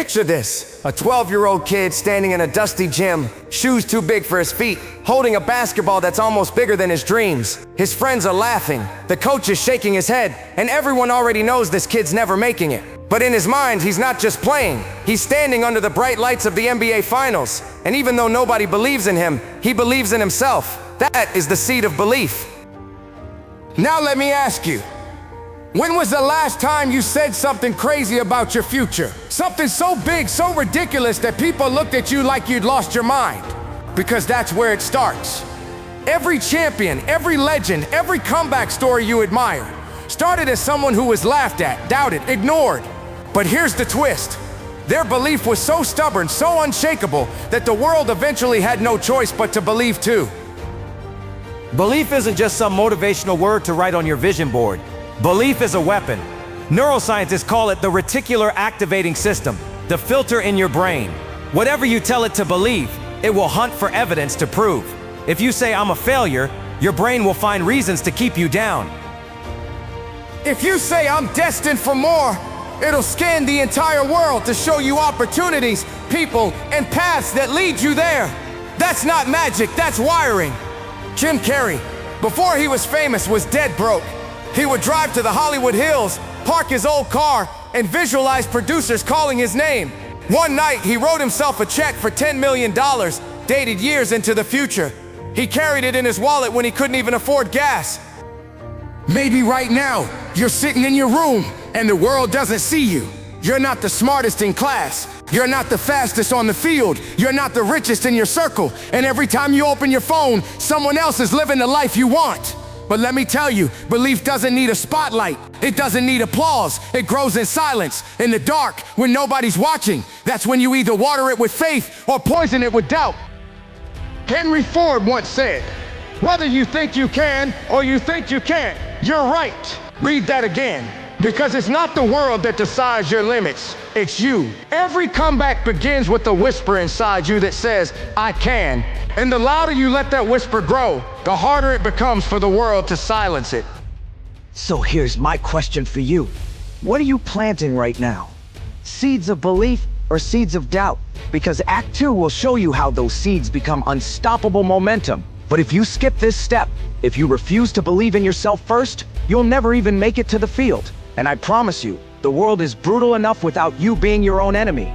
Picture this, a 12-year-old kid standing in a dusty gym, shoes too big for his feet, holding a basketball that's almost bigger than his dreams. His friends are laughing, the coach is shaking his head, and everyone already knows this kid's never making it. But in his mind, he's not just playing, he's standing under the bright lights of the NBA Finals. And even though nobody believes in him, he believes in himself. That is the seed of belief. Now let me ask you, when was the last time you said something crazy about your future? Something so big, so ridiculous that people looked at you like you'd lost your mind. Because that's where it starts. Every champion, every legend, every comeback story you admire started as someone who was laughed at, doubted, ignored. But here's the twist. Their belief was so stubborn, so unshakable, that the world eventually had no choice but to believe too. Belief isn't just some motivational word to write on your vision board. Belief is a weapon. Neuroscientists call it the reticular activating system, the filter in your brain. Whatever you tell it to believe, it will hunt for evidence to prove. If you say, "I'm a failure," your brain will find reasons to keep you down. If you say, "I'm destined for more," it'll scan the entire world to show you opportunities, people, and paths that lead you there. That's not magic, that's wiring. Jim Carrey, before he was famous, was dead broke. He would drive to the Hollywood Hills, park his old car, and visualize producers calling his name. One night, he wrote himself a check for $10 million, dated years into the future. He carried it in his wallet when he couldn't even afford gas. Maybe right now, you're sitting in your room, and the world doesn't see you. You're not the smartest in class. You're not the fastest on the field. You're not the richest in your circle. And every time you open your phone, someone else is living the life you want. But let me tell you, belief doesn't need a spotlight. It doesn't need applause. It grows in silence, in the dark, when nobody's watching. That's when you either water it with faith or poison it with doubt. Henry Ford once said, "Whether you think you can or you think you can't, you're right." Read that again. Because it's not the world that decides your limits, it's you. Every comeback begins with a whisper inside you that says, "I can." And the louder you let that whisper grow, the harder it becomes for the world to silence it. So here's my question for you. What are you planting right now? Seeds of belief or seeds of doubt? Because Act 2 will show you how those seeds become unstoppable momentum. But if you skip this step, if you refuse to believe in yourself first, you'll never even make it to the field. And I promise you, the world is brutal enough without you being your own enemy.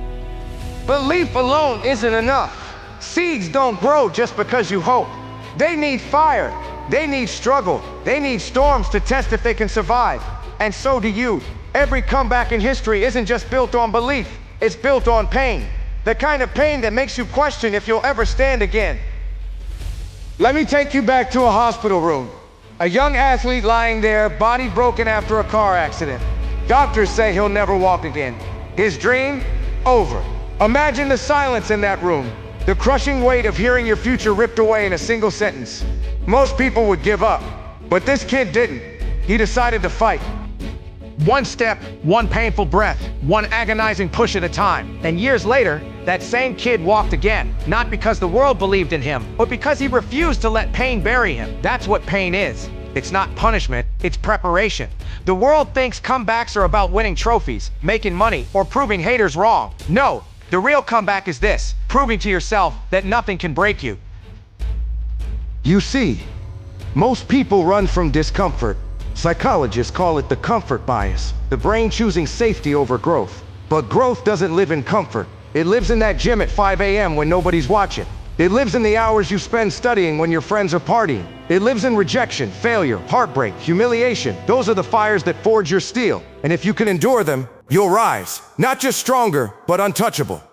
Belief alone isn't enough. Seeds don't grow just because you hope. They need fire. They need struggle. They need storms to test if they can survive. And so do you. Every comeback in history isn't just built on belief. It's built on pain. The kind of pain that makes you question if you'll ever stand again. Let me take you back to a hospital room. A young athlete lying there, body broken after a car accident. Doctors say he'll never walk again. His dream? Over. Imagine the silence in that room. The crushing weight of hearing your future ripped away in a single sentence. Most people would give up, but this kid didn't. He decided to fight. One step, one painful breath, one agonizing push at a time. And years later, that same kid walked again. Not because the world believed in him, but because he refused to let pain bury him. That's what pain is. It's not punishment, it's preparation. The world thinks comebacks are about winning trophies, making money, or proving haters wrong. No, the real comeback is this, proving to yourself that nothing can break you. You see, most people run from discomfort. Psychologists call it the comfort bias, the brain choosing safety over growth. But growth doesn't live in comfort. It lives in that gym at 5 a.m. when nobody's watching. It lives in the hours you spend studying when your friends are partying. It lives in rejection, failure, heartbreak, humiliation. Those are the fires that forge your steel. And if you can endure them, you'll rise. Not just stronger, but untouchable.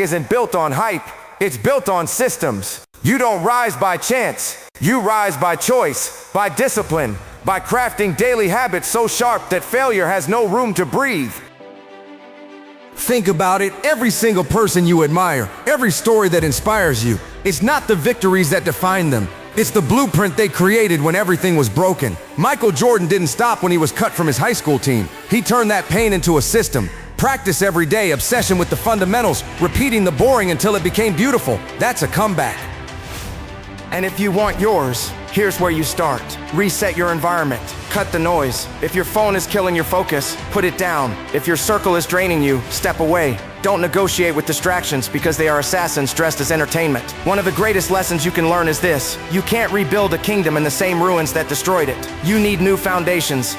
isn't built on hype, it's built on systems. You don't rise by chance, you rise by choice, by discipline, by crafting daily habits so sharp that failure has no room to breathe. Think about it, every single person you admire, every story that inspires you, it's not the victories that define them. It's the blueprint they created when everything was broken. Michael Jordan didn't stop when he was cut from his high school team. He turned that pain into a system. Practice every day, obsession with the fundamentals, repeating the boring until it became beautiful. That's a comeback. And if you want yours, here's where you start. Reset your environment. Cut the noise. If your phone is killing your focus, put it down. If your circle is draining you, step away. Don't negotiate with distractions because they are assassins dressed as entertainment. One of the greatest lessons you can learn is this: you can't rebuild a kingdom in the same ruins that destroyed it. You need new foundations.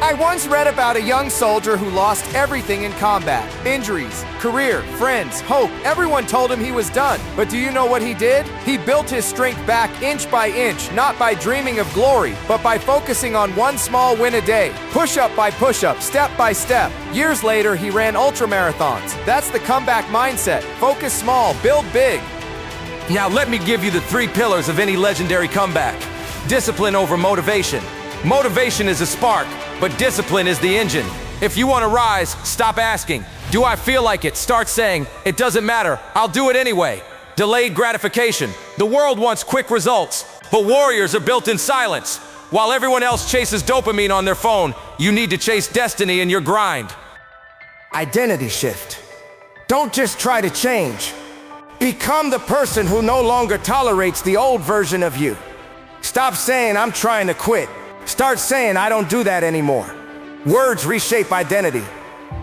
I once read about a young soldier who lost everything in combat. Injuries, career, friends, hope. Everyone told him he was done. But do you know what he did? He built his strength back inch by inch, not by dreaming of glory, but by focusing on one small win a day. Push-up by push-up, step by step. Years later, he ran ultramarathons. That's the comeback mindset. Focus small, build big. Now let me give you the 3 pillars of any legendary comeback. Discipline over motivation. Motivation is a spark, but discipline is the engine. If you want to rise, stop asking, "Do I feel like it?" Start saying, "It doesn't matter, I'll do it anyway." Delayed gratification. The world wants quick results, but warriors are built in silence. While everyone else chases dopamine on their phone, you need to chase destiny in your grind. Identity shift. Don't just try to change. Become the person who no longer tolerates the old version of you. Stop saying, "I'm trying to quit." Start saying, "I don't do that anymore." Words reshape identity.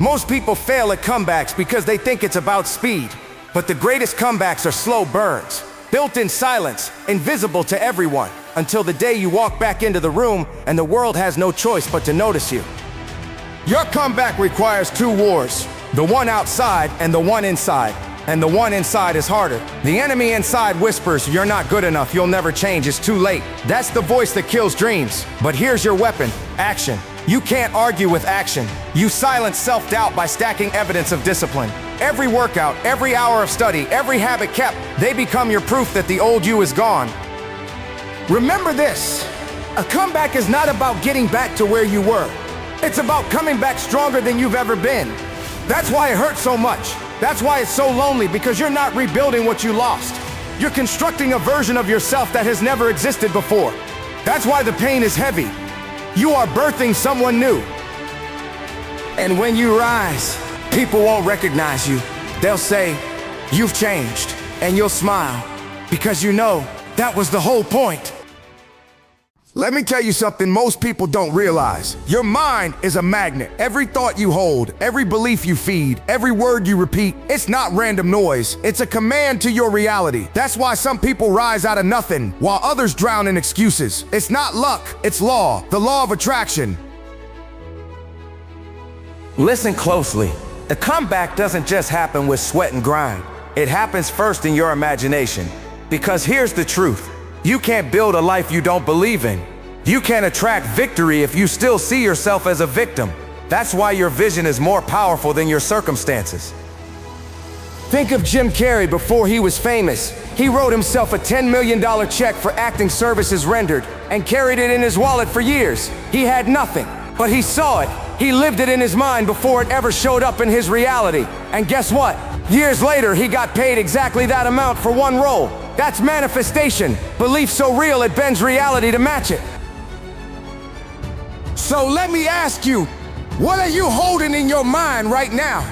Most people fail at comebacks because they think it's about speed. But the greatest comebacks are slow burns, built in silence, invisible to everyone, until the day you walk back into the room and the world has no choice but to notice you. Your comeback requires 2 wars, the one outside and the one inside. And the one inside is harder. The enemy inside whispers, "You're not good enough, you'll never change, it's too late." That's the voice that kills dreams. But here's your weapon: action. You can't argue with action. You silence self-doubt by stacking evidence of discipline. Every workout, every hour of study, every habit kept, they become your proof that the old you is gone. Remember this: a comeback is not about getting back to where you were. It's about coming back stronger than you've ever been. That's why it hurts so much. That's why it's so lonely, because you're not rebuilding what you lost. You're constructing a version of yourself that has never existed before. That's why the pain is heavy. You are birthing someone new. And when you rise, people won't recognize you. They'll say, "You've changed," and you'll smile, because you know that was the whole point. Let me tell you something most people don't realize. Your mind is a magnet. Every thought you hold, every belief you feed, every word you repeat, it's not random noise. It's a command to your reality. That's why some people rise out of nothing, while others drown in excuses. It's not luck, it's law, the law of attraction. Listen closely. The comeback doesn't just happen with sweat and grind. It happens first in your imagination. Because here's the truth. You can't build a life you don't believe in. You can't attract victory if you still see yourself as a victim. That's why your vision is more powerful than your circumstances. Think of Jim Carrey before he was famous. He wrote himself a $10 million check for acting services rendered and carried it in his wallet for years. He had nothing, but he saw it. He lived it in his mind before it ever showed up in his reality. And guess what? Years later, he got paid exactly that amount for one role. That's manifestation. Belief so real it bends reality to match it. So let me ask you, what are you holding in your mind right now?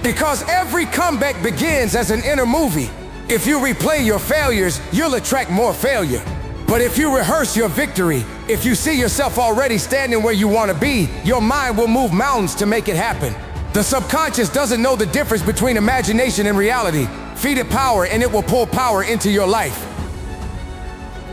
Because every comeback begins as an inner movie. If you replay your failures, you'll attract more failure. But if you rehearse your victory, if you see yourself already standing where you want to be, your mind will move mountains to make it happen. The subconscious doesn't know the difference between imagination and reality. Feed it power and it will pull power into your life.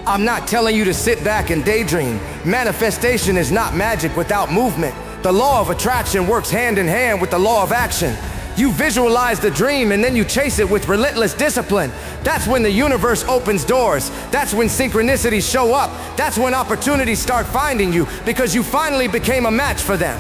I'm not telling you to sit back and daydream. Manifestation is not magic without movement. The law of attraction works hand in hand with the law of action. You visualize the dream and then you chase it with relentless discipline. That's when the universe opens doors. That's when synchronicities show up. That's when opportunities start finding you, because you finally became a match for them.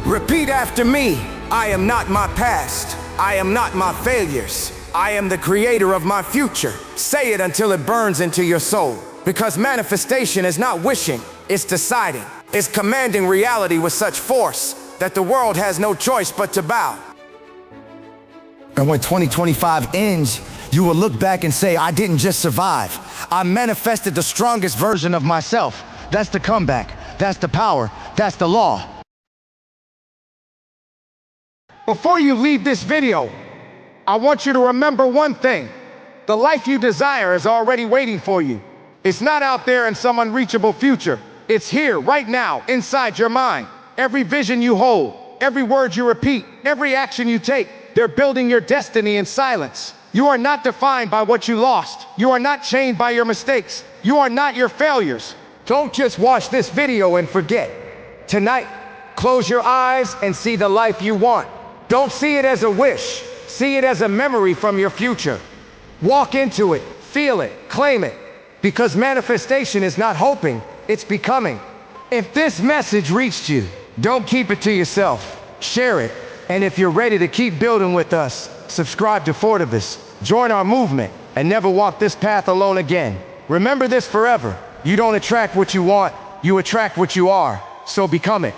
Repeat after me. I am not my past. I am not my failures. I am the creator of my future. Say it until it burns into your soul. Because manifestation is not wishing, it's deciding. It's commanding reality with such force that the world has no choice but to bow. And when 2025 ends, you will look back and say, I didn't just survive. I manifested the strongest version of myself. That's the comeback. That's the power. That's the law. Before you leave this video, I want you to remember one thing. The life you desire is already waiting for you. It's not out there in some unreachable future. It's here, right now, inside your mind. Every vision you hold, every word you repeat, every action you take, they're building your destiny in silence. You are not defined by what you lost. You are not chained by your mistakes. You are not your failures. Don't just watch this video and forget. Tonight, close your eyes and see the life you want. Don't see it as a wish. See it as a memory from your future. Walk into it, feel it, claim it. Because manifestation is not hoping, it's becoming. If this message reached you, don't keep it to yourself. Share it. And if you're ready to keep building with us, subscribe to Fortivus, join our movement, and never walk this path alone again. Remember this forever. You don't attract what you want, you attract what you are. So become it.